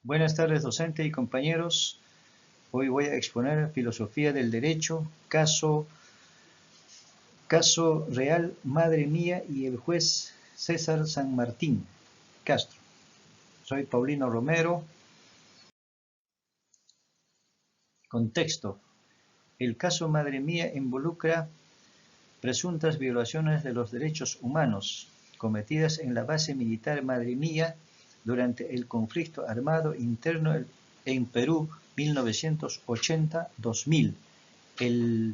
Buenas tardes, docente y compañeros. Hoy voy a exponer Filosofía del Derecho, caso real, Madre Mía y el juez César San Martín Castro. Soy Paulino Romero. Contexto. El caso Madre Mía involucra presuntas violaciones de los derechos humanos cometidas en la base militar Madre Mía durante el conflicto armado interno en Perú 1980-2000. El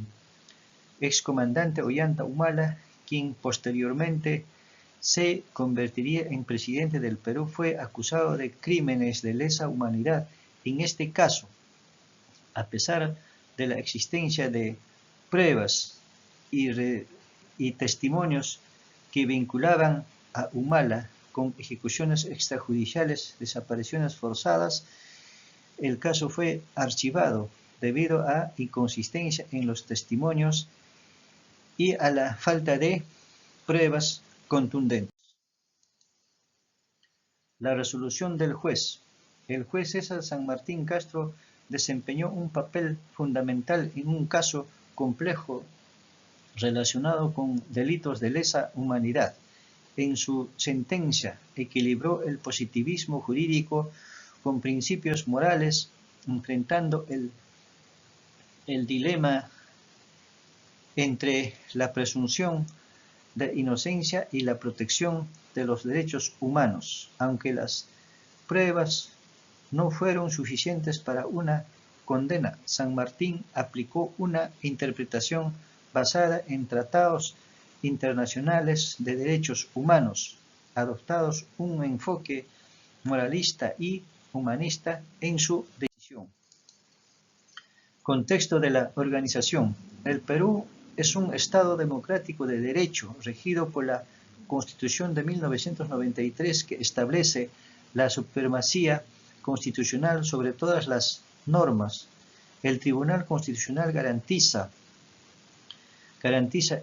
excomandante Ollanta Humala, quien posteriormente se convertiría en presidente del Perú, fue acusado de crímenes de lesa humanidad. En este caso, a pesar de la existencia de pruebas y testimonios que vinculaban a Humala con ejecuciones extrajudiciales, desapariciones forzadas, el caso fue archivado debido a inconsistencia en los testimonios y a la falta de pruebas contundentes. La resolución del juez. El juez César San Martín Castro desempeñó un papel fundamental en un caso complejo relacionado con delitos de lesa humanidad. En su sentencia equilibró el positivismo jurídico con principios morales, enfrentando el dilema entre la presunción de inocencia y la protección de los derechos humanos. Aunque las pruebas no fueron suficientes para una condena, San Martín aplicó una interpretación basada en tratados internacionales de derechos humanos, adoptados un enfoque moralista y humanista en su decisión. Contexto de la organización. El Perú es un Estado democrático de derecho regido por la Constitución de 1993 que establece la supremacía constitucional sobre todas las normas. El Tribunal Constitucional garantiza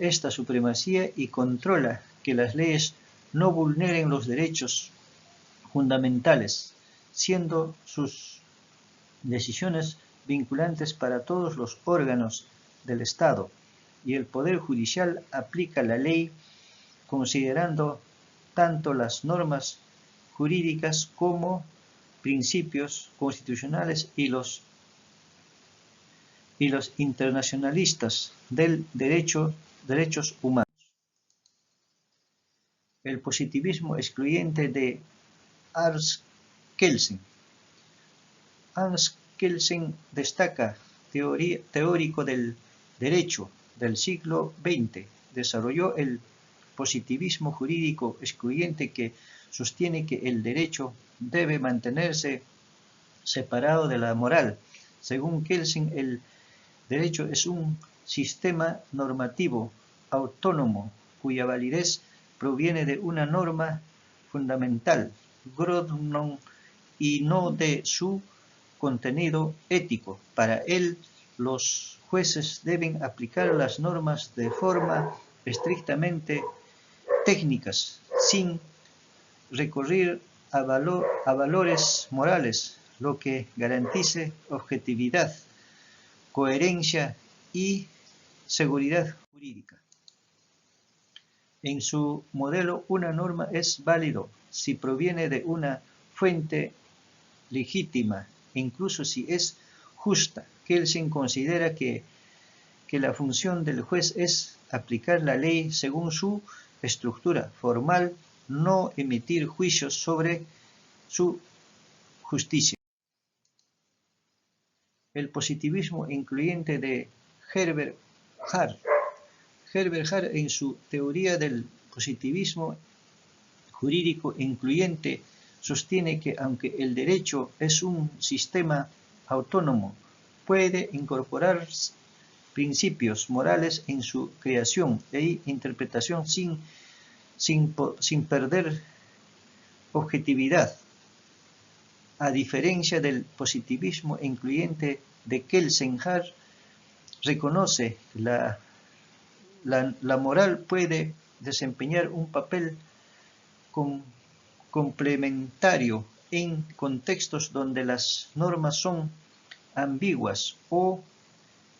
esta supremacía y controla que las leyes no vulneren los derechos fundamentales, siendo sus decisiones vinculantes para todos los órganos del Estado, y el Poder Judicial aplica la ley considerando tanto las normas jurídicas como principios constitucionales y los internacionalistas del derechos humanos. El positivismo excluyente de Ars Kelsen. Ars Kelsen destaca teórico del derecho del siglo XX. Desarrolló el positivismo jurídico excluyente que sostiene que el derecho debe mantenerse separado de la moral. Según Kelsen, el derecho es un sistema normativo autónomo cuya validez proviene de una norma fundamental, Grodnon, y no de su contenido ético. Para él, los jueces deben aplicar las normas de forma estrictamente técnicas, sin recurrir a valores morales, lo que garantice objetividad, coherencia y seguridad jurídica. En su modelo, una norma es válido si proviene de una fuente legítima, incluso si es justa. Kelsen considera que la función del juez es aplicar la ley según su estructura formal, no emitir juicios sobre su justicia. El positivismo incluyente de Herbert Hart. Herbert Hart, en su teoría del positivismo jurídico incluyente, sostiene que aunque el derecho es un sistema autónomo, puede incorporar principios morales en su creación e interpretación sin perder objetividad. A diferencia del positivismo incluyente de Kelsen, Hart reconoce la moral puede desempeñar un papel complementario en contextos donde las normas son ambiguas o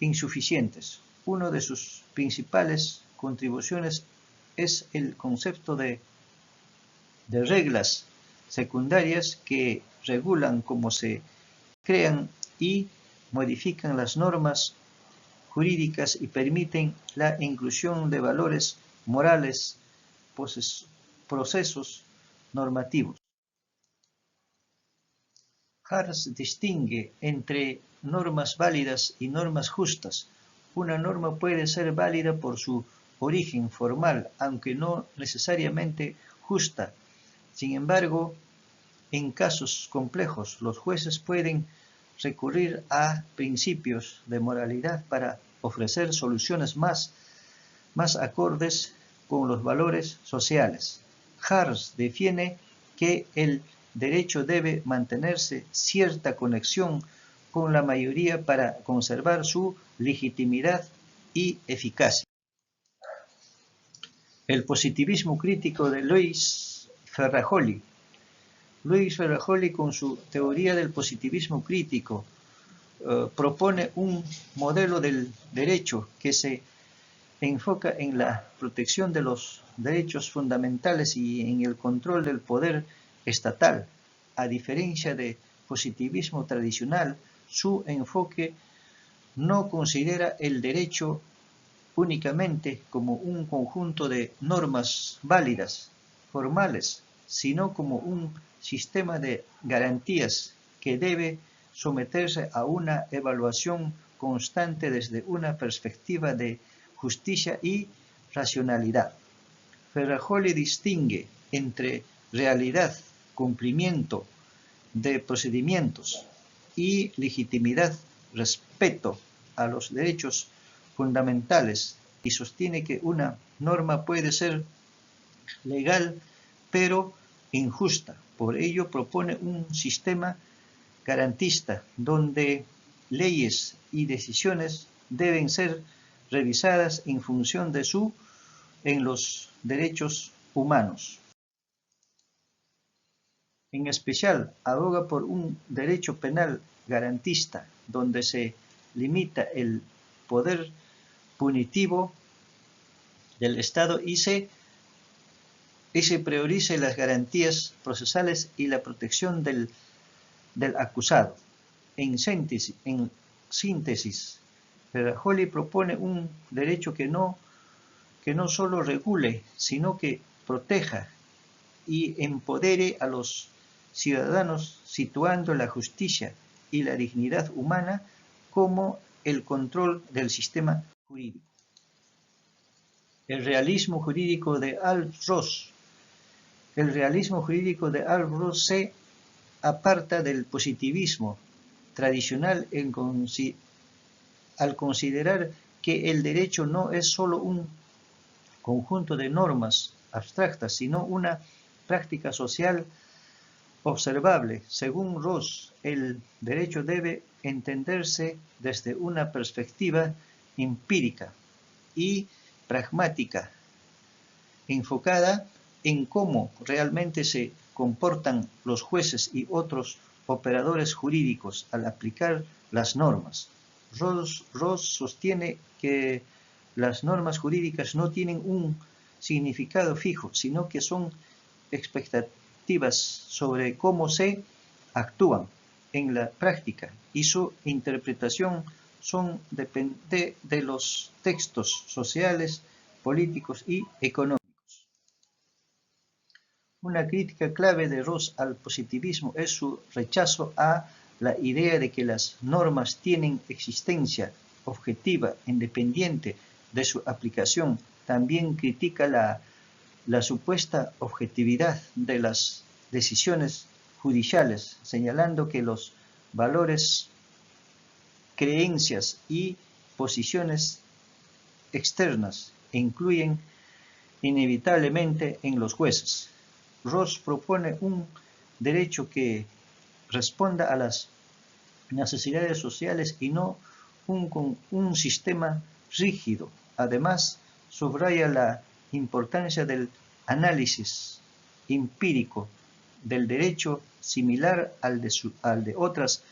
insuficientes. Una de sus principales contribuciones es el concepto de reglas secundarias que regulan cómo se crean y modifican las normas jurídicas y permiten la inclusión de valores morales, procesos normativos. Hartz distingue entre normas válidas y normas justas. Una norma puede ser válida por su origen formal, aunque no necesariamente justa. Sin embargo, en casos complejos, los jueces pueden recurrir a principios de moralidad para ofrecer soluciones más acordes con los valores sociales. Hartz defiende que el derecho debe mantenerse cierta conexión con la mayoría para conservar su legitimidad y eficacia. El positivismo crítico de Louis Ferrajoli. Louis Ferrajoli, con su teoría del positivismo crítico, propone un modelo del derecho que se enfoca en la protección de los derechos fundamentales y en el control del poder estatal. A diferencia del positivismo tradicional, su enfoque no considera el derecho únicamente como un conjunto de normas válidas, formales, sino como un sistema de garantías que debe someterse a una evaluación constante desde una perspectiva de justicia y racionalidad. Ferrajoli distingue entre realidad, cumplimiento de procedimientos y legitimidad, respeto a los derechos fundamentales, y sostiene que una norma puede ser legal pero injusta. Por ello propone un sistema garantista donde leyes y decisiones deben ser revisadas en función de en los derechos humanos. En especial, aboga por un derecho penal garantista donde se limita el poder punitivo del Estado y se priorice las garantías procesales y la protección del acusado. En síntesis, Ferrajoli propone un derecho que no solo regule, sino que proteja y empodere a los ciudadanos, situando la justicia y la dignidad humana como el control del sistema jurídico. El realismo jurídico de Alf Ross. El realismo jurídico de Alf Ross se aparta del positivismo tradicional al considerar que el derecho no es solo un conjunto de normas abstractas, sino una práctica social observable. Según Ross, el derecho debe entenderse desde una perspectiva empírica y pragmática, enfocada en cómo realmente se comportan los jueces y otros operadores jurídicos al aplicar las normas. Ross sostiene que las normas jurídicas no tienen un significado fijo, sino que son expectativas sobre cómo se actúan en la práctica y su interpretación depende de los textos sociales, políticos y económicos. Una crítica clave de Ross al positivismo es su rechazo a la idea de que las normas tienen existencia objetiva, independiente de su aplicación. También critica la supuesta objetividad de las decisiones judiciales, señalando que los valores, creencias y posiciones externas influyen inevitablemente en los jueces. Ross propone un derecho que responda a las necesidades sociales y no un sistema rígido. Además, subraya la importancia del análisis empírico del derecho similar al de otras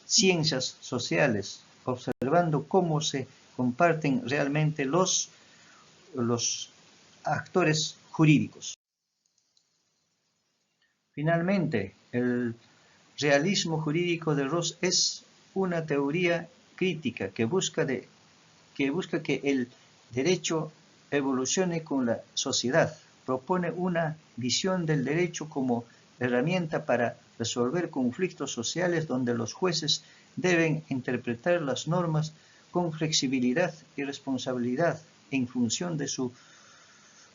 ciencias sociales, observando cómo se comparten realmente los actores jurídicos. Finalmente, el realismo jurídico de Rawls es una teoría crítica que busca que el derecho evolucione con la sociedad. Propone una visión del derecho como herramienta para resolver conflictos sociales donde los jueces deben interpretar las normas con flexibilidad y responsabilidad en función de su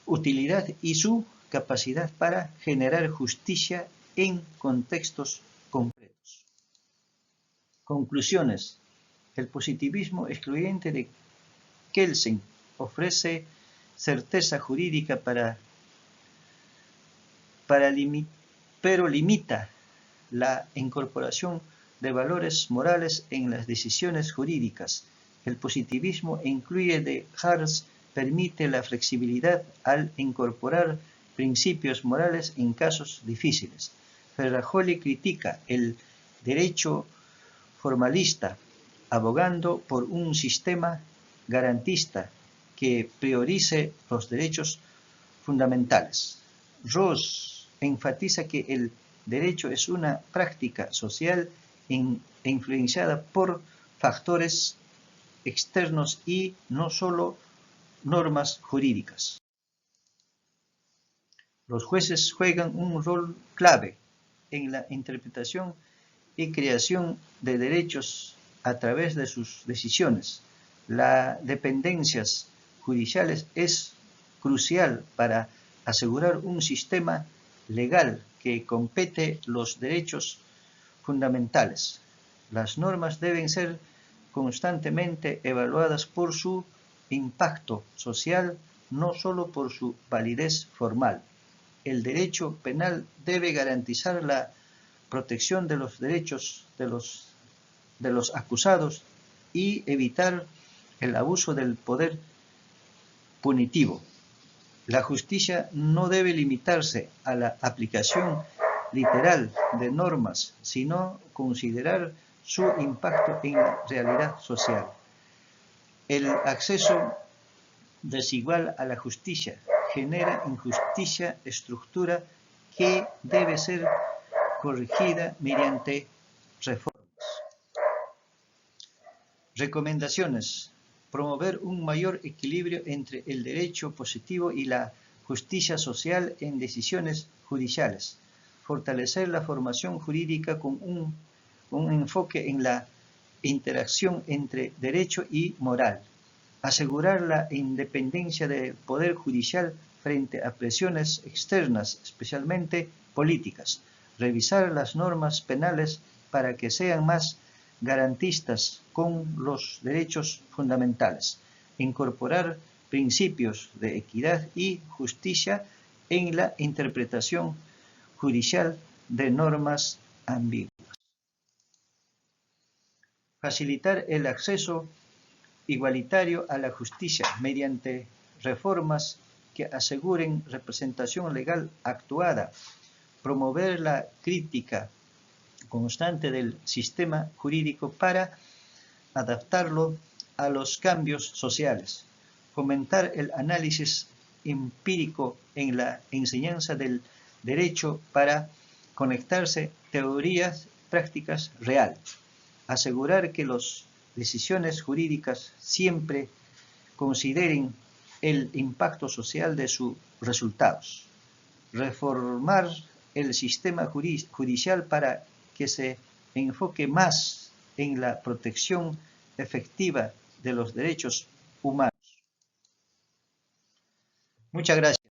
utilidad y su capacidad para generar justicia en contextos concretos. Conclusiones. El positivismo excluyente de Kelsen ofrece certeza jurídica pero limita la incorporación de valores morales en las decisiones jurídicas. El positivismo incluye de Rawls permite la flexibilidad al incorporar principios morales en casos difíciles. Ferrajoli critica el derecho formalista, abogando por un sistema garantista que priorice los derechos fundamentales. Rawls enfatiza que el derecho es una práctica social influenciada por factores externos y no solo normas jurídicas. Los jueces juegan un rol clave en la interpretación y creación de derechos a través de sus decisiones. Las dependencias judiciales es crucial para asegurar un sistema legal que compete los derechos fundamentales. Las normas deben ser constantemente evaluadas por su impacto social, no solo por su validez formal. El derecho penal debe garantizar la protección de los derechos de los acusados y evitar el abuso del poder punitivo. La justicia no debe limitarse a la aplicación literal de normas, sino considerar su impacto en la realidad social. El acceso desigual a la justicia genera injusticia estructura que debe ser corregida mediante reformas. Recomendaciones. Promover un mayor equilibrio entre el derecho positivo y la justicia social en decisiones judiciales. Fortalecer la formación jurídica con un enfoque en la interacción entre derecho y moral. Asegurar la independencia del Poder Judicial frente a presiones externas, especialmente políticas. Revisar las normas penales para que sean más garantistas con los derechos fundamentales. Incorporar principios de equidad y justicia en la interpretación judicial de normas ambiguas. Facilitar el acceso igualitario a la justicia mediante reformas que aseguren representación legal actuada. Promover la crítica constante del sistema jurídico para adaptarlo a los cambios sociales. Fomentar el análisis empírico en la enseñanza del derecho para conectarse teorías prácticas reales. Asegurar que las decisiones jurídicas siempre consideren el impacto social de sus resultados. Reformar el sistema judicial para que se enfoque más en la protección efectiva de los derechos humanos. Muchas gracias.